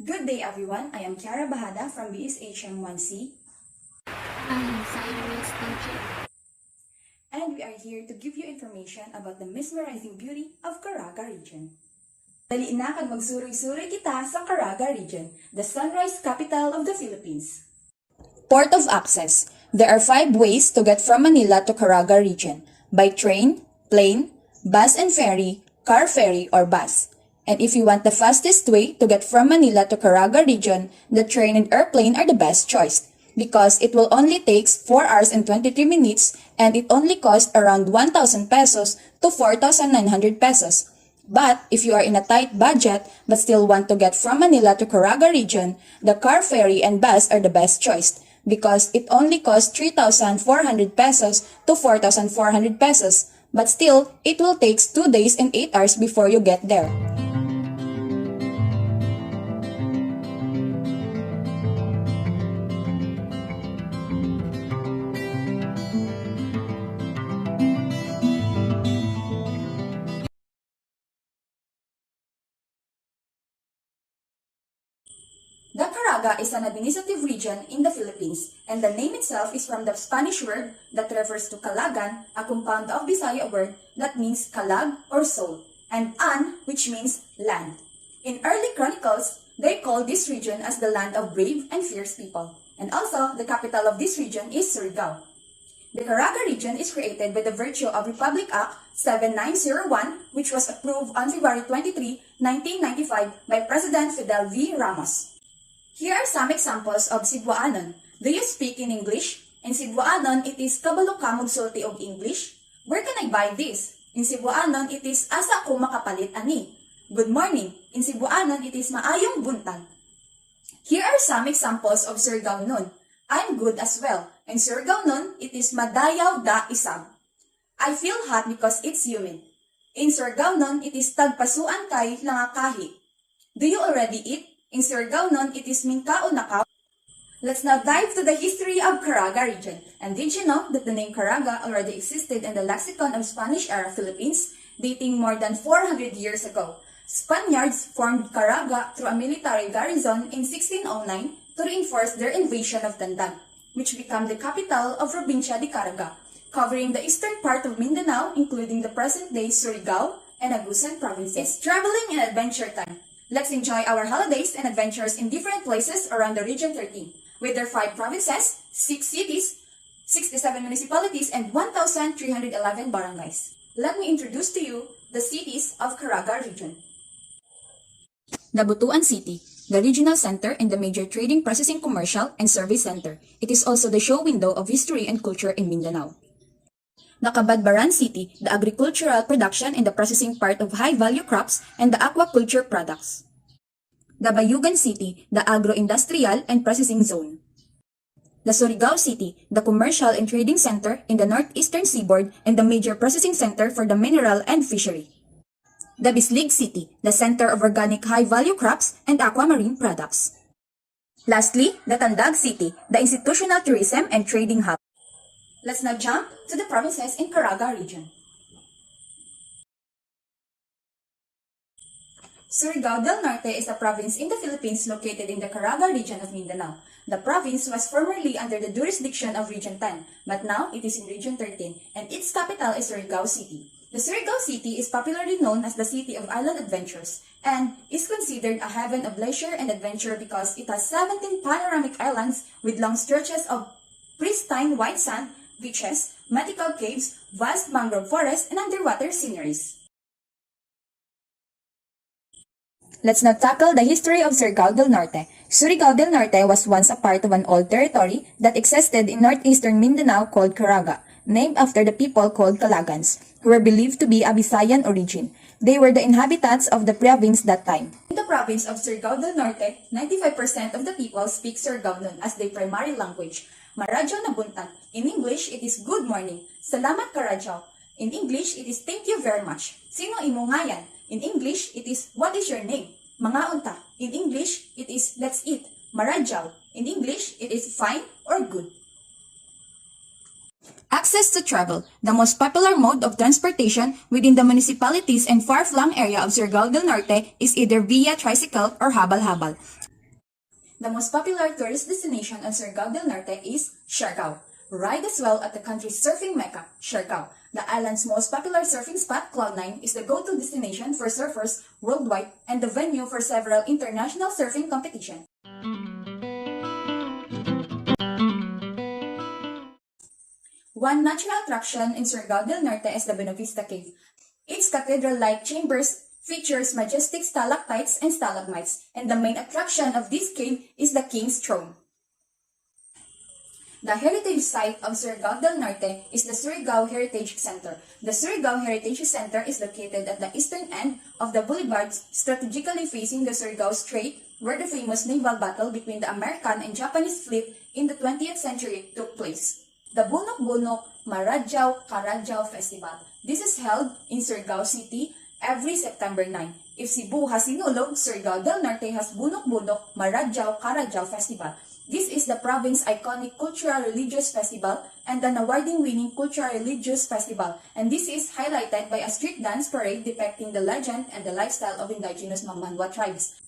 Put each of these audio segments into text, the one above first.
Good day everyone, I am CARAGA from XIII. I am Cyrus teacher. And we are here to give you information about the mesmerizing beauty of CARAGA region. Dali na kag magsuroy-suroy kita sa CARAGA region, the sunrise capital of the Philippines. Port of access. There are 5 ways to get from Manila to CARAGA region: by train, plane, bus and ferry, car ferry, or bus. And if you want the fastest way to get from Manila to CARAGA region, the train and airplane are the best choice because it will only takes 4 hours and 23 minutes and it only costs around 1,000 pesos to 4,900 pesos. But if you are in a tight budget but still want to get from Manila to CARAGA region, the car ferry and bus are the best choice because it only costs 3,400 pesos to 4,400 pesos. But still, it will take 2 days and 8 hours before you get there. The CARAGA is an administrative region in the Philippines, and the name itself is from the Spanish word that refers to Calagan, a compound of Bisaya word that means kalag or soul, and an, which means land. In early chronicles, they called this region as the land of brave and fierce people, and also the capital of this region is Surigao. The CARAGA region is created by the virtue of Republic Act 7901, which was approved on February 23, 1995 by President Fidel V. Ramos. Here are some examples of Cebuanon. Do you speak in English? In Cebuanon, it is kabalo ka magsulti og English. Where can I buy this? In Cebuanon, it is asa ko makapalit ani. Good morning. In Cebuanon, it is maayong buntag. Here are some examples of Surigao nun. I'm good as well. In Surigao nun, it is madayaw da isab. I feel hot because it's humid. In Surigao nun, it is tagpasuan kay langakahi. Do you already eat? In Surigao nun, it is minkao nakaw. Let's now dive to the history of CARAGA region. And did you know that the name CARAGA already existed in the lexicon of Spanish-era Philippines, dating more than 400 years ago? Spaniards formed CARAGA through a military garrison in 1609 to reinforce their invasion of Tandag, which became the capital of Provincia de Caraga, covering the eastern part of Mindanao, including the present-day Surigao and Agusan provinces. It's traveling and adventure time. Let's enjoy our holidays and adventures in different places around the Region 13, with their 5 provinces, 6 cities, 67 municipalities, and 1,311 barangays. Let me introduce to you the cities of CARAGA region. Dabutuan City, the regional center and the major trading, processing, commercial, and service center. It is also the show window of history and culture in Mindanao. Nacabadbaran City, the agricultural production and the processing part of high-value crops and the aquaculture products. Dabayugan City, the agro-industrial and processing zone. The Surigao City, the commercial and trading center in the northeastern seaboard and the major processing center for the mineral and fishery. The Bislig City, the center of organic high-value crops and aquamarine products. Lastly, the Tandag City, the institutional tourism and trading hub. Let's now jump to the provinces in CARAGA region. Surigao del Norte is a province in the Philippines located in the CARAGA region of Mindanao. The province was formerly under the jurisdiction of Region 10, but now it is in Region 13, and its capital is Surigao City. The Surigao City is popularly known as the City of Island Adventures, and is considered a heaven of leisure and adventure because it has 17 panoramic islands with long stretches of pristine white sand, beaches, medical caves, vast mangrove forests, and underwater sceneries. Let's now tackle the history of Surigao del Norte. Surigao del Norte was once a part of an old territory that existed in northeastern Mindanao called CARAGA, named after the people called Calagans, who were believed to be of Visayan origin. They were the inhabitants of the province that time. In the province of Surigao del Norte, 95% of the people speak Surigaonon as their primary language. Maradyo na buntag. In English, it is good morning. Salamat karadyo. In English, it is thank you very much. Sino imo ngayan? In English, it is what is your name? Mga unta. In English, it is let's eat. Maradyaw. In English, it is fine or good. Access to travel. The most popular mode of transportation within the municipalities and far-flung area of Surigao del Norte is either via tricycle or habal-habal. The most popular tourist destination on Surigao del Norte is Siargao. Ride as well at the country's surfing mecca, Siargao. The island's most popular surfing spot, Cloud9, is the go-to destination for surfers worldwide and the venue for several international surfing competitions. One natural attraction in Surigao del Norte is the Buenavista Cave. Its cathedral-like chambers features majestic stalactites and stalagmites, and the main attraction of this cave is the King's Throne. The heritage site of Surigao del Norte is the Surigao Heritage Center. The Surigao Heritage Center is located at the eastern end of the boulevard, strategically facing the Surigao Strait, where the famous naval battle between the American and Japanese fleet in the 20th century took place. The Bunok-Bunok Marajao Carajao Festival. This is held in Surigao City every September 9. If Cebu has Sinulog, Surigao del Norte has Bunok-Bunok Marajao Carajao Festival. This is the province's iconic cultural religious festival and an award-winning cultural religious festival, and this is highlighted by a street dance parade depicting the legend and the lifestyle of indigenous Mamanwa tribes.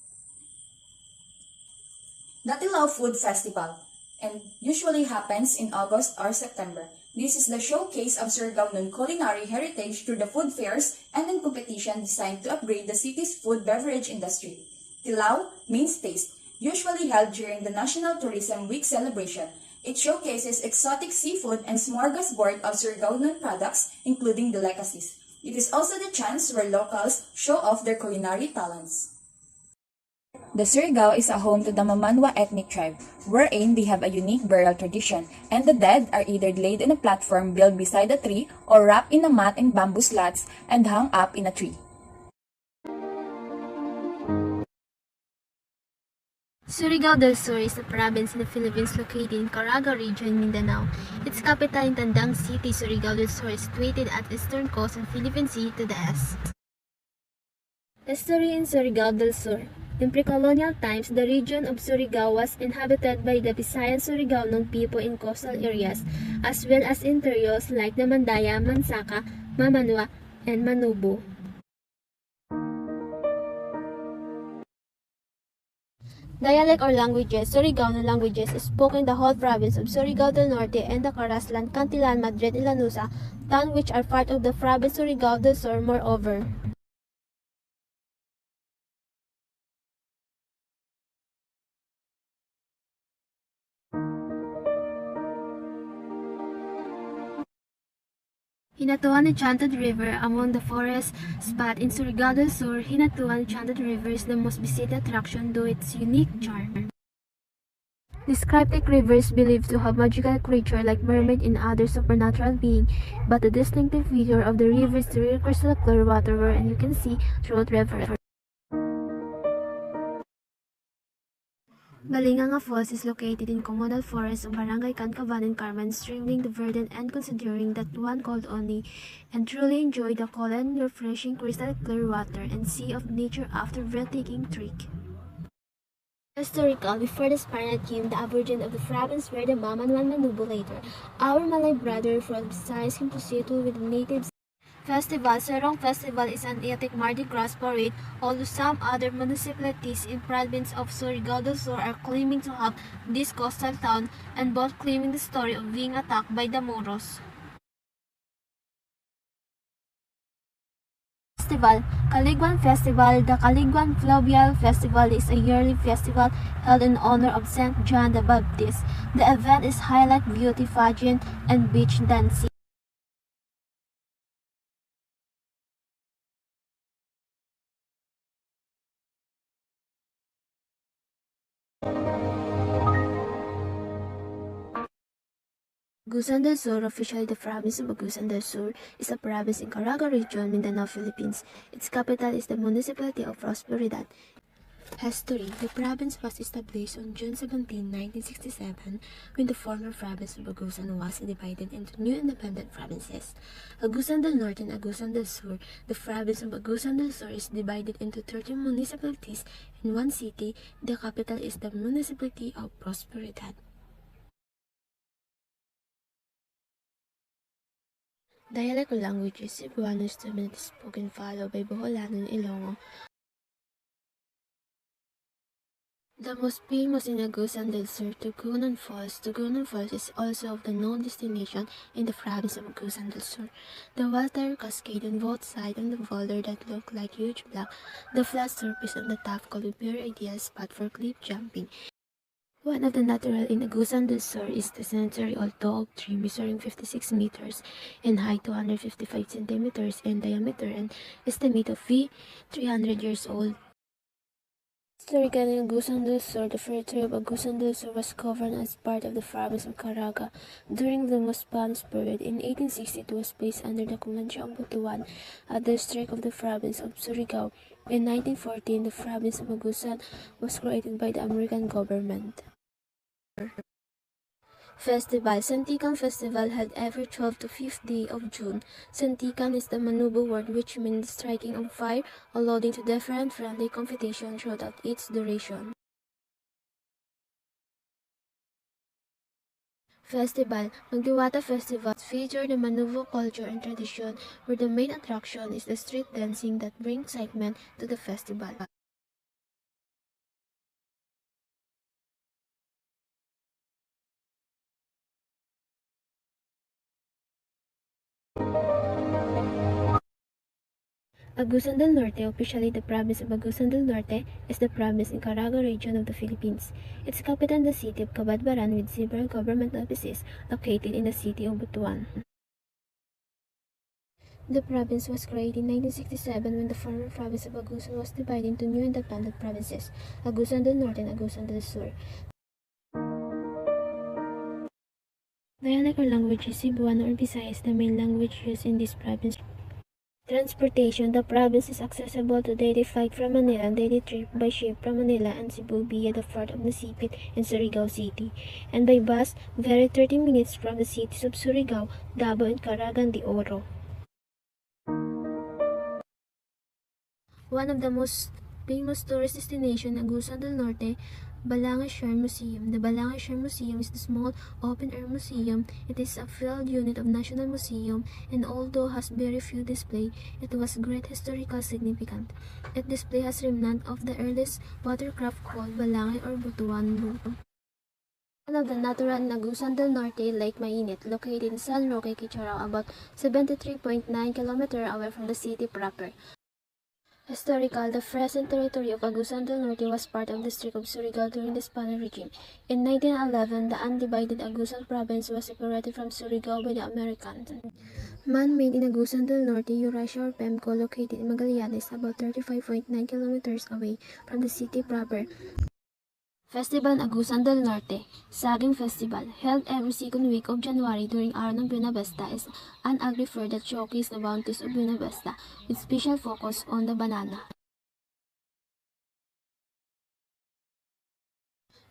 The Tilaw Food Festival, and usually happens in August or September. This is the showcase of Surigao culinary heritage through the food fairs and in competition designed to upgrade the city's food beverage industry. Tilaw means taste, usually held during the National Tourism Week celebration. It showcases exotic seafood and smorgasbord of Surigao products, including delicacies. It is also the chance where locals show off their culinary talents. The Surigao is a home to the Mamanwa ethnic tribe, wherein they have a unique burial tradition, and the dead are either laid on a platform built beside a tree or wrapped in a mat and bamboo slats and hung up in a tree. Surigao del Sur is a province in the Philippines located in Caraga region, Mindanao. Its capital in Tandang City, Surigao del Sur, is situated at the eastern coast of Philippine Sea to the east. History in Surigao del Sur. In pre-colonial times, the region of Surigao was inhabited by the Visayan Surigaonong people in coastal areas, as well as interiors like the Mandaya, Mansaka, Mamanwa, and Manubo. Dialect or languages. Surigaono languages is spoken in the whole province of Surigao del Norte and the Caraslan, Cantilan, Madrid, and Lanusa, towns which are part of the province Surigao del Sur. Moreover, Hinatuan Enchanted River. Among the forest spot in Surigao del Sur, Hinatuan Enchanted River is the most visited attraction due to its unique charm. This cryptic river is believed to have magical creatures like mermaid and other supernatural beings, but the distinctive feature of the river is the real crystal clear water wherein you can see throughout the river. Balinganga Falls is located in communal forest of Barangay Cancavan and Carmen, streaming the verdant and considering that one could only and truly enjoy the cool and refreshing crystal clear water and sea of nature after breathtaking trek. Historical, before the Spaniard came, the aborigine of the province were the Mamanwan Manubo later. Our Malay brother from Visayas came to settle with the natives. Festival. Serong Festival is an ethnic Mardi Gras parade, although some other municipalities in province of Surigao del Sur are claiming to have this coastal town and both claiming the story of being attacked by the Moros. Festival. Caliguan Festival. The Caliguan Fluvial Festival is a yearly festival held in honor of Saint John the Baptist. The event is highlight beauty pageant and beach dancing. Agusan del Sur, officially the province of Agusan del Sur, is a province in Caraga region, Mindanao, Philippines. Its capital is the municipality of Prosperidad. History. The province was established on June 17, 1967, when the former province of Agusan was divided into new independent provinces, Agusan del Norte and Agusan del Sur. The province of Agusan del Sur is divided into 13 municipalities and one city. The capital is the municipality of Prosperidad. Dialect or languages. Cebuano is dominantly spoken, followed by Boholano and Ilonggo. The most famous in Agusan del Sur, Tugunan Falls. Tugunan Falls is also of the known destination in the province of Agusan del Sur. The water cascade on both sides of the boulder that look like huge blocks. The flat surface on the top could be very ideal spot for cliff jumping. One of the natural in Agusan del Sur is the century old oak tree measuring 56 meters in height, 255 centimeters in diameter, and estimated to be 300 years old. Historically, in Agusan del Sur, the territory of Agusan del Sur was governed as part of the province of Caraga. During the most Spanish period, in 1860 it was placed under the Comanche of Butuan, a district of the province of Surigao. In 1914, the province of Agusan was created by the American government. Festival. Santikan Festival held every 12th to 5th day of June. Santikan is the Manubo word which means striking of fire, alluding to different friendly competition throughout its duration. Festival. Magdiwata Festival feature the Manubo culture and tradition, where the main attraction is the street dancing that brings excitement to the festival. Agusan del Norte, officially the province of Agusan del Norte, is the province in CARAGA region of the Philippines. Its capital is the city of Cabadbaran with several government offices located in the city of Butuan. The province was created in 1967 when the former province of Agusan was divided into new independent provinces, Agusan del Norte and Agusan del Sur. Dialect or language is Cebuano or Bisaya is the main language used in this province. Transportation. The province is accessible to daily flight from Manila and daily trip by ship from Manila and Cebu via the Port of Nasipit in Surigao City, and by bus vary 30 minutes from the cities of Surigao, Davao, and Caragan de Oro. One of the most famous tourist destinations in Agusan del Norte, Balangay Shrine Museum. The Balangay Shrine Museum is a small, open-air museum. It is a field unit of National Museum, and although has very few display, it was great historical significance. It display has remnant of the earliest watercraft called Balangay or Butuan boat. One of the natural in Agusan del Norte, Lake Mainit, located in San Roque, Quicharao, about 73.9 km away from the city proper. Historical. The present territory of Agusan del Norte was part of the district of Surigao during the Spanish regime. In 1911, the undivided Agusan province was separated from Surigao by the Americans. Man-made in Agusan del Norte, Eurasia or PEMCO, located in Magallanes, about 35.9 kilometers away from the city proper. Festival in Agusan del Norte. Saging Festival, held every second week of January during Araw ng Buena Vista, is an agri-fair that showcases the bounties of Buena Vista, with special focus on the banana.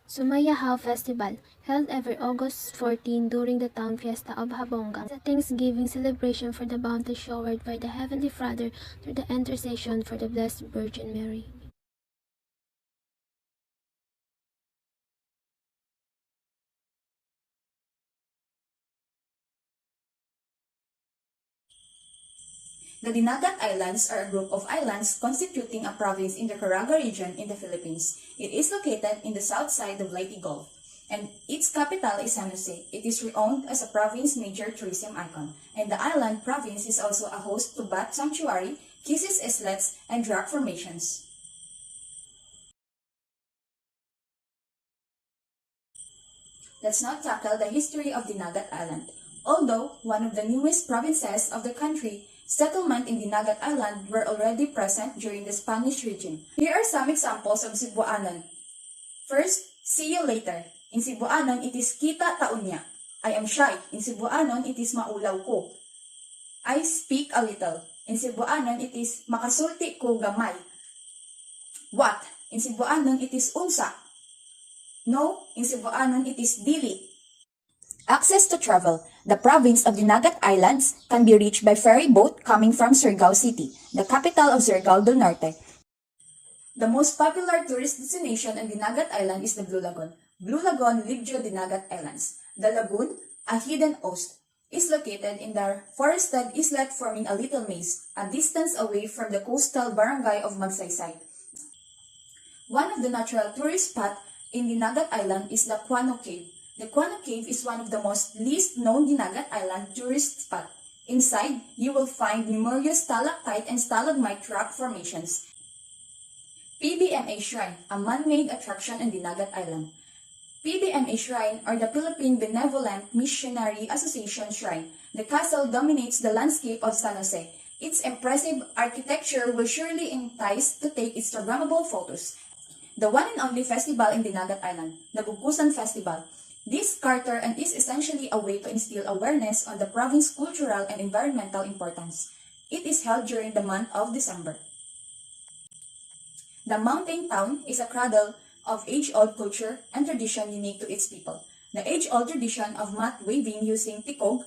Sumayahaw Festival, held every August 14 during the town fiesta of Habongan. It's a Thanksgiving celebration for the bounty showered by the Heavenly Father through the intercession for the Blessed Virgin Mary. The Dinagat Islands are a group of islands constituting a province in the Caraga region in the Philippines. It is located in the south side of Leyte Gulf, and its capital is San Jose. It is renowned as a province major tourism icon, and the island province is also a host to bat sanctuary, kisses islets, and rock formations. Let's now tackle the history of Dinagat Island. Although one of the newest provinces of the country, settlement in Dinagat Island were already present during the Spanish regime. Here are some examples of Cebuanon. First, see you later. In Cebuanon, it is kita taunya. I am shy. In Cebuanon, it is maulaw ko. I speak a little. In Cebuanon, it is makasulti ko gamay. What? In Cebuanon, it is unsa. No, in Cebuanon, it is dili. Access to travel. The province of Dinagat Islands can be reached by ferry boat coming from Surigao City, the capital of Surigao del Norte. The most popular tourist destination on Dinagat Island is the Blue Lagoon. Blue Lagoon, Libjo, Dinagat Islands. The lagoon, a hidden host, is located in the forested islet forming a little maze, a distance away from the coastal barangay of Magsaysay. One of the natural tourist spots in Dinagat Island is the Quano Cave. The Quano Cave is one of the most least known Dinagat Island tourist spot. Inside, you will find numerous stalactite and stalagmite rock formations. PBMA Shrine, a man-made attraction in Dinagat Island. PBMA Shrine, or the Philippine Benevolent Missionary Association Shrine. The castle dominates the landscape of San Jose. Its impressive architecture will surely entice to take Instagrammable photos. The one and only festival in Dinagat Island, the Bukusan Festival. This charter and is essentially a way to instill awareness on the province's cultural and environmental importance. It is held during the month of December. The mountain town is a cradle of age-old culture and tradition unique to its people. The age-old tradition of mat waving using tikog